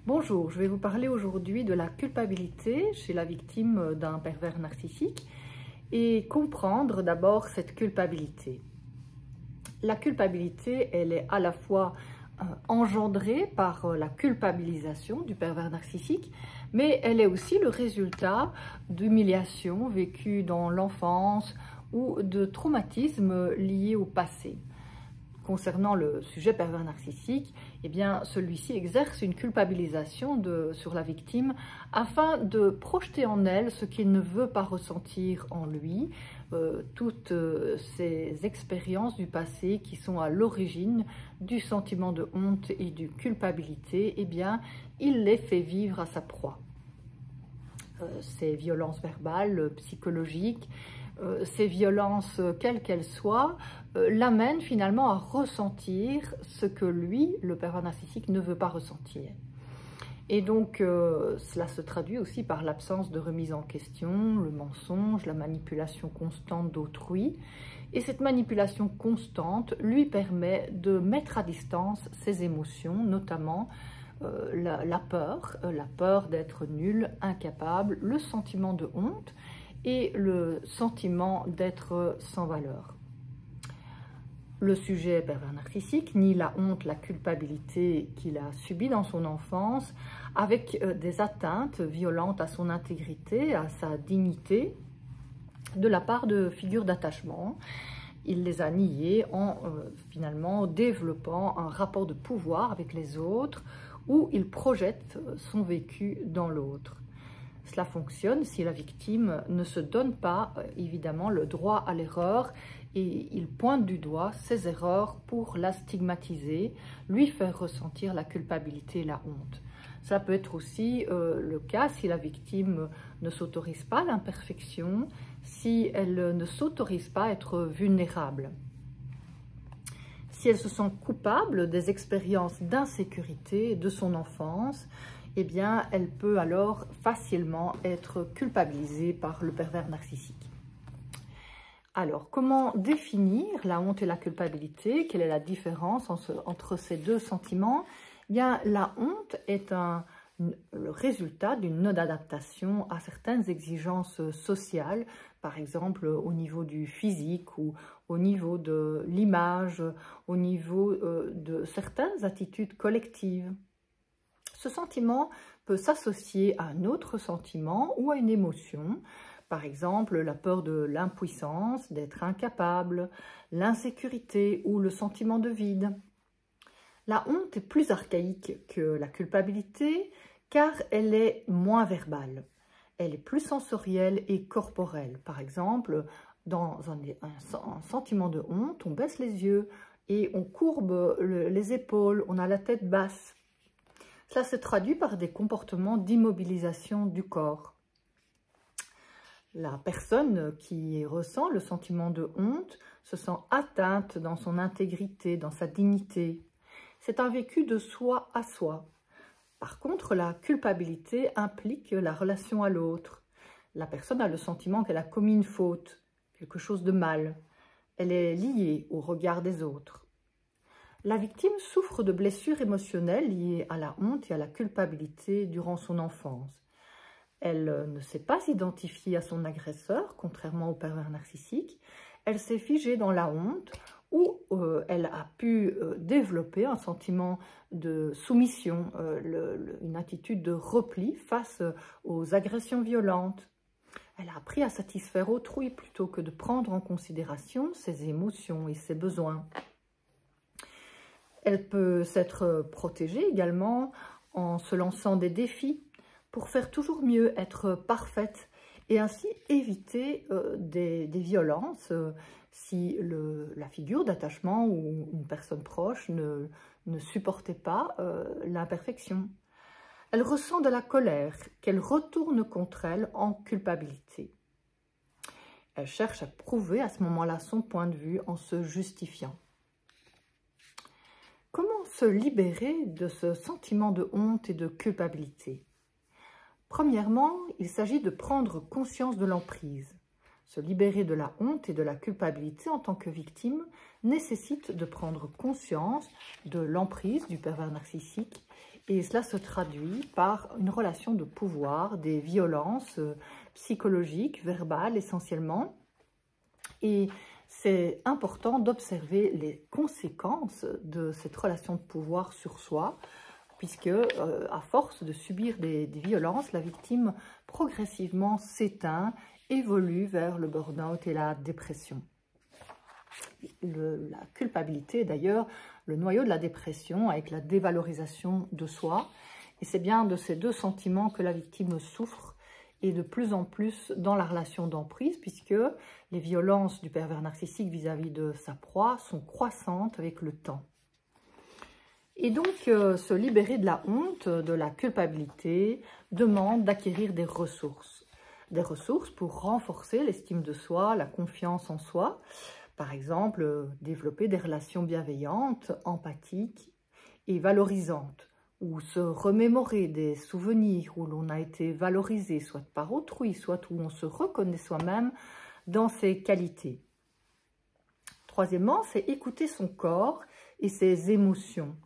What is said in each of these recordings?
Bonjour, je vais vous parler aujourd'hui de la culpabilité chez la victime d'un pervers narcissique et comprendre d'abord cette culpabilité. La culpabilité, elle est à la fois engendrée par la culpabilisation du pervers narcissique, mais elle est aussi le résultat d'humiliations vécues dans l'enfance ou de traumatismes liés au passé. Concernant le sujet pervers narcissique, eh bien, celui-ci exerce une culpabilisation sur la victime afin de projeter en elle ce qu'il ne veut pas ressentir en lui, toutes ces expériences du passé qui sont à l'origine du sentiment de honte et de culpabilité, eh bien, il les fait vivre à sa proie. Ces violences verbales, psychologiques, ces violences, quelles qu'elles soient, l'amènent finalement à ressentir ce que lui, le pervers narcissique, ne veut pas ressentir. Et donc, cela se traduit aussi par l'absence de remise en question, le mensonge, la manipulation constante d'autrui. Et cette manipulation constante lui permet de mettre à distance ses émotions, notamment la peur d'être nul, incapable, le sentiment de honte, et le sentiment d'être sans valeur. Le sujet pervers narcissique nie la honte, la culpabilité qu'il a subie dans son enfance avec des atteintes violentes à son intégrité, à sa dignité, de la part de figures d'attachement. Il les a niées en finalement développant un rapport de pouvoir avec les autres où il projette son vécu dans l'autre. Cela fonctionne si la victime ne se donne pas, évidemment, le droit à l'erreur et il pointe du doigt ses erreurs pour la stigmatiser, lui faire ressentir la culpabilité et la honte. Ça peut être aussi le cas si la victime ne s'autorise pas l'imperfection, si elle ne s'autorise pas à être vulnérable. Si elle se sent coupable des expériences d'insécurité de son enfance, eh bien, elle peut alors facilement être culpabilisée par le pervers narcissique. Alors, comment définir la honte et la culpabilité? Quelle est la différence entre ces deux sentiments? Eh bien, la honte est le résultat d'une non-adaptation à certaines exigences sociales, par exemple au niveau du physique ou au niveau de l'image, au niveau de certaines attitudes collectives. Ce sentiment peut s'associer à un autre sentiment ou à une émotion, par exemple la peur de l'impuissance, d'être incapable, l'insécurité ou le sentiment de vide. La honte est plus archaïque que la culpabilité car elle est moins verbale. Elle est plus sensorielle et corporelle. Par exemple, dans un sentiment de honte, on baisse les yeux et on courbe les épaules, on a la tête basse. Cela se traduit par des comportements d'immobilisation du corps. La personne qui ressent le sentiment de honte se sent atteinte dans son intégrité, dans sa dignité. C'est un vécu de soi à soi. Par contre, la culpabilité implique la relation à l'autre. La personne a le sentiment qu'elle a commis une faute, quelque chose de mal. Elle est liée au regard des autres. La victime souffre de blessures émotionnelles liées à la honte et à la culpabilité durant son enfance. Elle ne sait pas s'identifier à son agresseur, contrairement au pervers narcissique. Elle s'est figée dans la honte où elle a pu développer un sentiment de soumission, une attitude de repli face aux agressions violentes. Elle a appris à satisfaire autrui plutôt que de prendre en considération ses émotions et ses besoins. Elle peut s'être protégée également en se lançant des défis pour faire toujours mieux, être parfaite et ainsi éviter des violences si la figure d'attachement ou une personne proche ne supportait pas l'imperfection. Elle ressent de la colère qu'elle retourne contre elle en culpabilité. Elle cherche à prouver à ce moment-là son point de vue en se justifiant. Comment se libérer de ce sentiment de honte et de culpabilité? Premièrement, il s'agit de prendre conscience de l'emprise. Se libérer de la honte et de la culpabilité en tant que victime nécessite de prendre conscience de l'emprise du pervers narcissique Et cela se traduit par une relation de pouvoir, des violences psychologiques, verbales essentiellement. Et c'est important d'observer les conséquences de cette relation de pouvoir sur soi, puisque à force de subir des violences, la victime progressivement s'éteint, évolue vers le burn-out et la dépression. La culpabilité est d'ailleurs le noyau de la dépression avec la dévalorisation de soi. Et c'est bien de ces deux sentiments que la victime souffre et de plus en plus dans la relation d'emprise, puisque les violences du pervers narcissique vis-à-vis de sa proie sont croissantes avec le temps. Et donc, se libérer de la honte, de la culpabilité, demande d'acquérir des ressources. Des ressources pour renforcer l'estime de soi, la confiance en soi. Par exemple, développer des relations bienveillantes, empathiques et valorisantes, ou se remémorer des souvenirs où l'on a été valorisé, soit par autrui, soit où on se reconnaît soi-même dans ses qualités. Troisièmement, c'est écouter son corps et ses émotions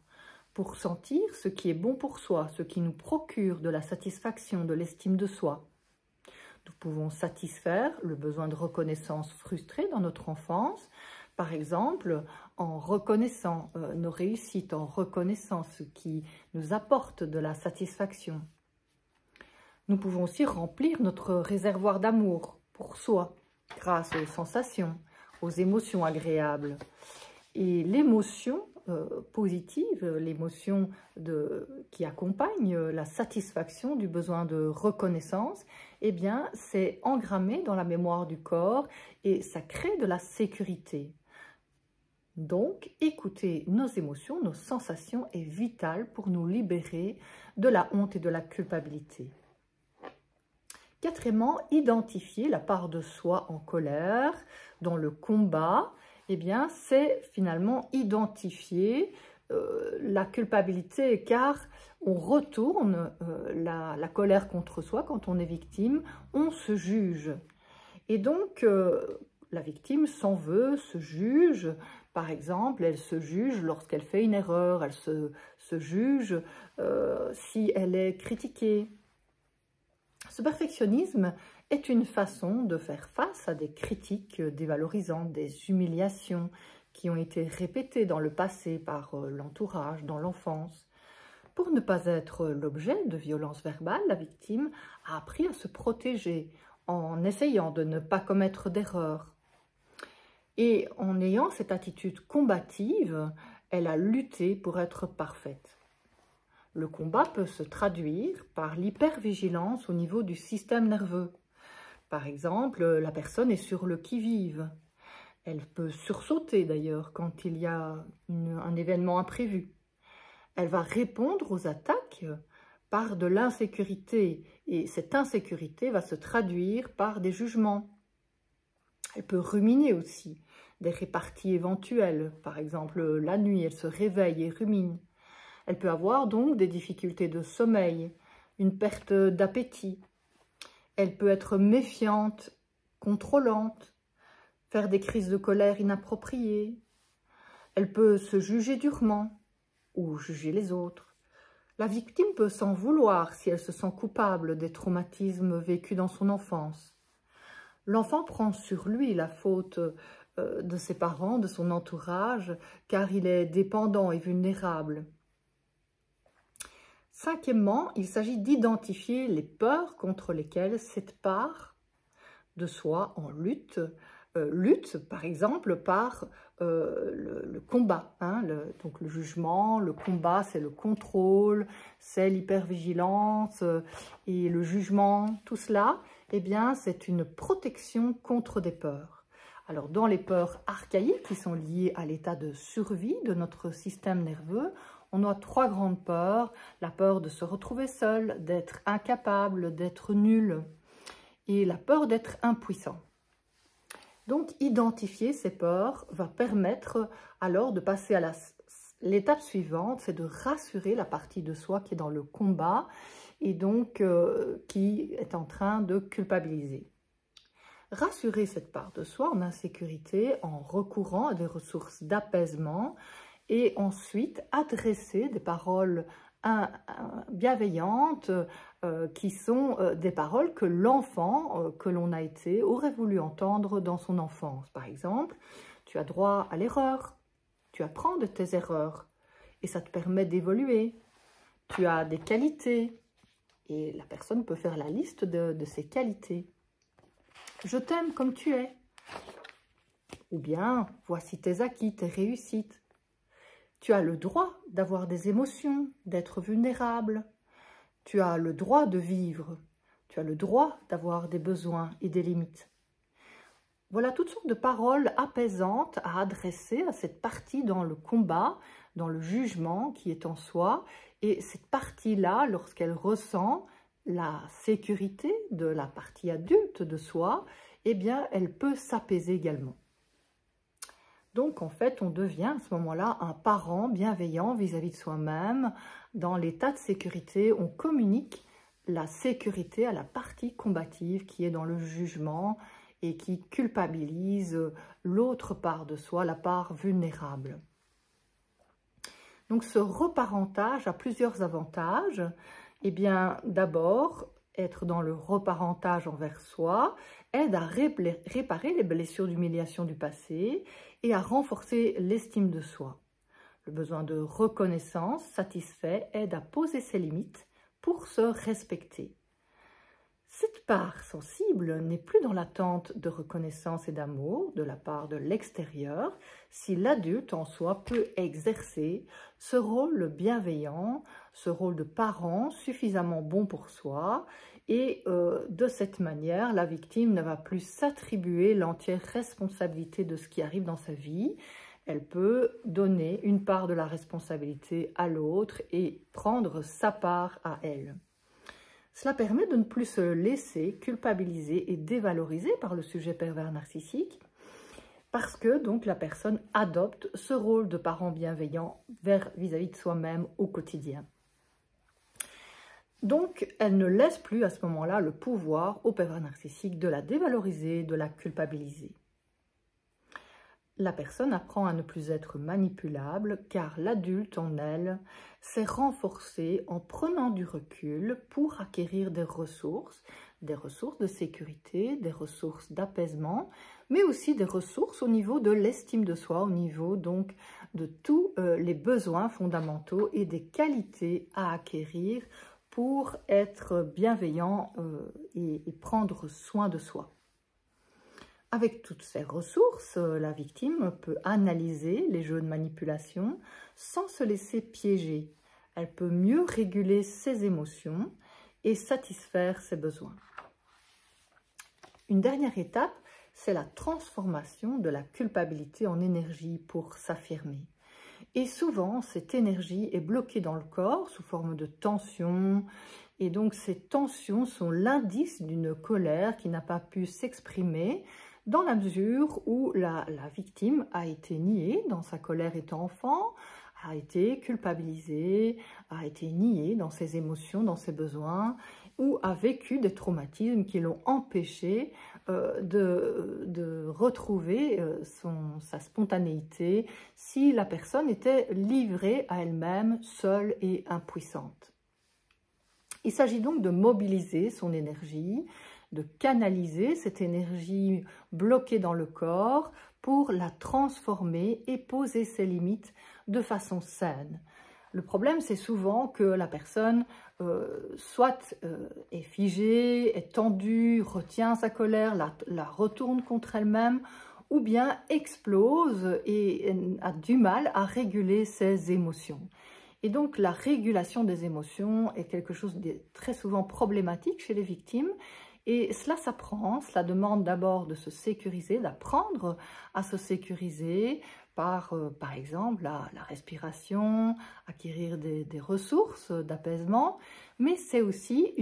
pour sentir ce qui est bon pour soi, ce qui nous procure de la satisfaction, de l'estime de soi. Nous pouvons satisfaire le besoin de reconnaissance frustré dans notre enfance, par exemple en reconnaissant nos réussites, en reconnaissant ce qui nous apporte de la satisfaction. Nous pouvons aussi remplir notre réservoir d'amour pour soi, grâce aux sensations, aux émotions agréables. Et l'émotion positive, l'émotion qui accompagne la satisfaction du besoin de reconnaissance, eh bien, c'est engrammé dans la mémoire du corps et ça crée de la sécurité. Donc, écouter nos émotions, nos sensations est vital pour nous libérer de la honte et de la culpabilité. Quatrièmement, identifier la part de soi en colère, dans le combat. Eh bien, c'est finalement identifier la culpabilité, car on retourne la colère contre soi quand on est victime, on se juge. Et donc, la victime s'en veut, se juge. Par exemple, elle se juge lorsqu'elle fait une erreur, elle se juge si elle est critiquée. Ce perfectionnisme est une façon de faire face à des critiques dévalorisantes, des humiliations qui ont été répétées dans le passé par l'entourage, dans l'enfance. Pour ne pas être l'objet de violences verbales, la victime a appris à se protéger en essayant de ne pas commettre d'erreurs. Et en ayant cette attitude combative, elle a lutté pour être parfaite. Le combat peut se traduire par l'hypervigilance au niveau du système nerveux. Par exemple, la personne est sur le qui-vive. Elle peut sursauter d'ailleurs quand il y a un événement imprévu. Elle va répondre aux attaques par de l'insécurité et cette insécurité va se traduire par des jugements. Elle peut ruminer aussi des réparties éventuelles. Par exemple, la nuit, elle se réveille et rumine. Elle peut avoir donc des difficultés de sommeil, une perte d'appétit. Elle peut être méfiante, contrôlante, faire des crises de colère inappropriées. Elle peut se juger durement ou juger les autres. La victime peut s'en vouloir si elle se sent coupable des traumatismes vécus dans son enfance. L'enfant prend sur lui la faute de ses parents, de son entourage, car il est dépendant et vulnérable. Cinquièmement, il s'agit d'identifier les peurs contre lesquelles cette part de soi en lutte, lutte par exemple par le combat. Donc le jugement, le combat, c'est le contrôle, c'est l'hypervigilance et le jugement, tout cela, eh bien c'est une protection contre des peurs. Alors dans les peurs archaïques qui sont liées à l'état de survie de notre système nerveux, on a trois grandes peurs, la peur de se retrouver seul, d'être incapable, d'être nul et la peur d'être impuissant. Donc identifier ces peurs va permettre alors de passer à l'étape suivante, c'est de rassurer la partie de soi qui est dans le combat et donc qui est en train de culpabiliser. Rassurer cette part de soi en insécurité en recourant à des ressources d'apaisement et ensuite adresser des paroles bienveillantes qui sont des paroles que l'enfant que l'on a été aurait voulu entendre dans son enfance. Par exemple, tu as droit à l'erreur, tu apprends de tes erreurs et ça te permet d'évoluer. Tu as des qualités et la personne peut faire la liste de ses qualités. Je t'aime comme tu es. Ou bien, voici tes acquis, tes réussites. Tu as le droit d'avoir des émotions, d'être vulnérable. Tu as le droit de vivre. Tu as le droit d'avoir des besoins et des limites. Voilà toutes sortes de paroles apaisantes à adresser à cette partie dans le combat, dans le jugement qui est en soi. Et cette partie-là, lorsqu'elle ressent la sécurité de la partie adulte de soi, eh bien, elle peut s'apaiser également. Donc, en fait, on devient à ce moment-là un parent bienveillant vis-à-vis de soi-même. Dans l'état de sécurité, on communique la sécurité à la partie combative qui est dans le jugement et qui culpabilise l'autre part de soi, la part vulnérable. Donc, ce reparentage a plusieurs avantages. Eh bien, d'abord, être dans le reparentage envers soi aide à réparer les blessures d'humiliation du passé et à renforcer l'estime de soi. Le besoin de reconnaissance satisfait aide à poser ses limites pour se respecter. Cette part sensible n'est plus dans l'attente de reconnaissance et d'amour de la part de l'extérieur si l'adulte en soi peut exercer ce rôle bienveillant, ce rôle de parent suffisamment bon pour soi et de cette manière, la victime ne va plus s'attribuer l'entière responsabilité de ce qui arrive dans sa vie. Elle peut donner une part de la responsabilité à l'autre et prendre sa part à elle. Cela permet de ne plus se laisser culpabiliser et dévaloriser par le sujet pervers narcissique parce que donc la personne adopte ce rôle de parent bienveillant vis-à-vis de soi-même au quotidien. Donc, elle ne laisse plus à ce moment-là le pouvoir au pervers narcissique de la dévaloriser, de la culpabiliser. La personne apprend à ne plus être manipulable car l'adulte en elle s'est renforcé en prenant du recul pour acquérir des ressources de sécurité, des ressources d'apaisement, mais aussi des ressources au niveau de l'estime de soi, au niveau donc de tous les besoins fondamentaux et des qualités à acquérir pour être bienveillant et prendre soin de soi. Avec toutes ces ressources, la victime peut analyser les jeux de manipulation sans se laisser piéger. Elle peut mieux réguler ses émotions et satisfaire ses besoins. Une dernière étape, c'est la transformation de la culpabilité en énergie pour s'affirmer. Et souvent, cette énergie est bloquée dans le corps sous forme de tension. Et donc, ces tensions sont l'indice d'une colère qui n'a pas pu s'exprimer dans la mesure où la victime a été niée dans sa colère étant enfant, a été culpabilisée, a été niée dans ses émotions, dans ses besoins, ou a vécu des traumatismes qui l'ont empêché de retrouver sa spontanéité si la personne était livrée à elle-même, seule et impuissante. Il s'agit donc de mobiliser son énergie, de canaliser cette énergie bloquée dans le corps pour la transformer et poser ses limites de façon saine. Le problème, c'est souvent que la personne soit est figée, est tendue, retient sa colère, la retourne contre elle-même, ou bien explose et a du mal à réguler ses émotions. Et donc, la régulation des émotions est quelque chose de très souvent problématique chez les victimes. Et cela s'apprend, cela demande d'abord de se sécuriser, d'apprendre à se sécuriser par exemple, la respiration, acquérir des ressources d'apaisement, mais c'est aussi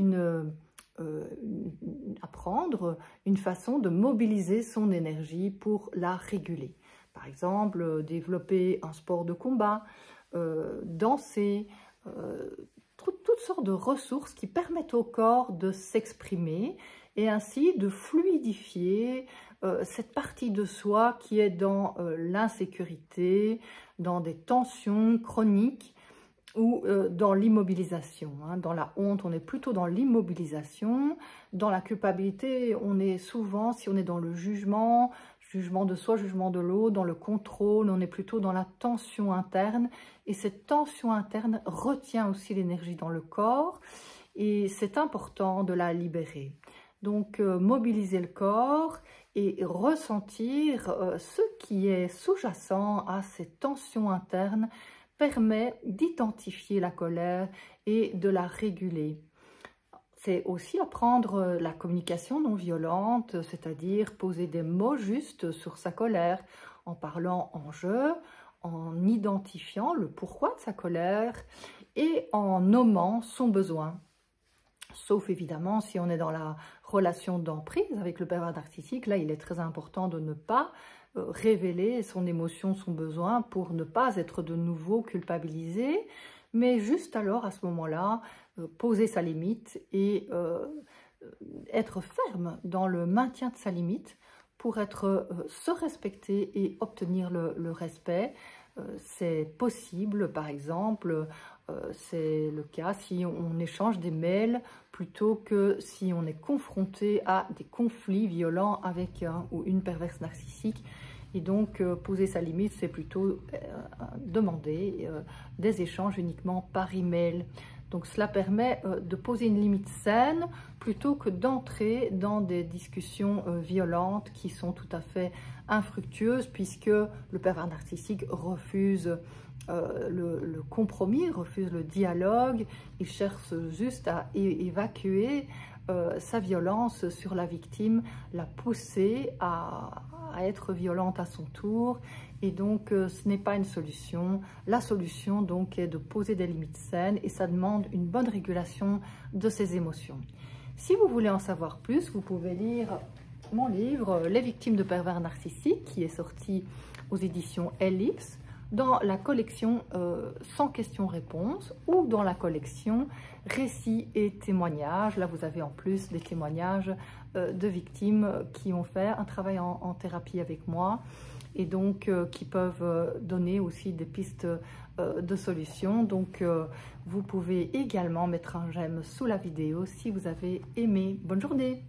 apprendre une façon de mobiliser son énergie pour la réguler. Par exemple, développer un sport de combat, danser, toutes sortes de ressources qui permettent au corps de s'exprimer et ainsi de fluidifier cette partie de soi qui est dans l'insécurité, dans des tensions chroniques ou dans l'immobilisation. Dans la honte, on est plutôt dans l'immobilisation. Dans la culpabilité, on est souvent, si on est dans le jugement de soi, jugement de l'autre, dans le contrôle, on est plutôt dans la tension interne. Et cette tension interne retient aussi l'énergie dans le corps et c'est important de la libérer. Donc, mobiliser le corps et ressentir ce qui est sous-jacent à cette tension interne permet d'identifier la colère et de la réguler. C'est aussi apprendre la communication non violente, c'est-à-dire poser des mots justes sur sa colère, en parlant en jeu, en identifiant le pourquoi de sa colère et en nommant son besoin. Sauf évidemment si on est dans la relation d'emprise avec le pervers narcissique, là il est très important de ne pas révéler son émotion, son besoin pour ne pas être de nouveau culpabilisé, mais juste alors à ce moment-là, poser sa limite et être ferme dans le maintien de sa limite pour se respecter et obtenir le respect. C'est possible, par exemple, c'est le cas si on échange des mails plutôt que si on est confronté à des conflits violents avec un ou une perverse narcissique. Et donc, poser sa limite, c'est plutôt demander des échanges uniquement par email. Donc, cela permet de poser une limite saine plutôt que d'entrer dans des discussions violentes qui sont tout à fait infructueuses puisque le pervers narcissique refuse le compromis, refuse le dialogue. Il cherche juste à évacuer sa violence sur la victime, la pousser à être violente à son tour. Et donc, ce n'est pas une solution. La solution, donc, est de poser des limites saines et ça demande une bonne régulation de ses émotions. Si vous voulez en savoir plus, vous pouvez lire mon livre « Les victimes de pervers narcissiques » qui est sorti aux éditions Ellipse, dans la collection Sans questions-réponses ou dans la collection Récits et témoignages. Là, vous avez en plus des témoignages de victimes qui ont fait un travail en thérapie avec moi et donc qui peuvent donner aussi des pistes de solutions. Donc, vous pouvez également mettre un j'aime sous la vidéo si vous avez aimé. Bonne journée!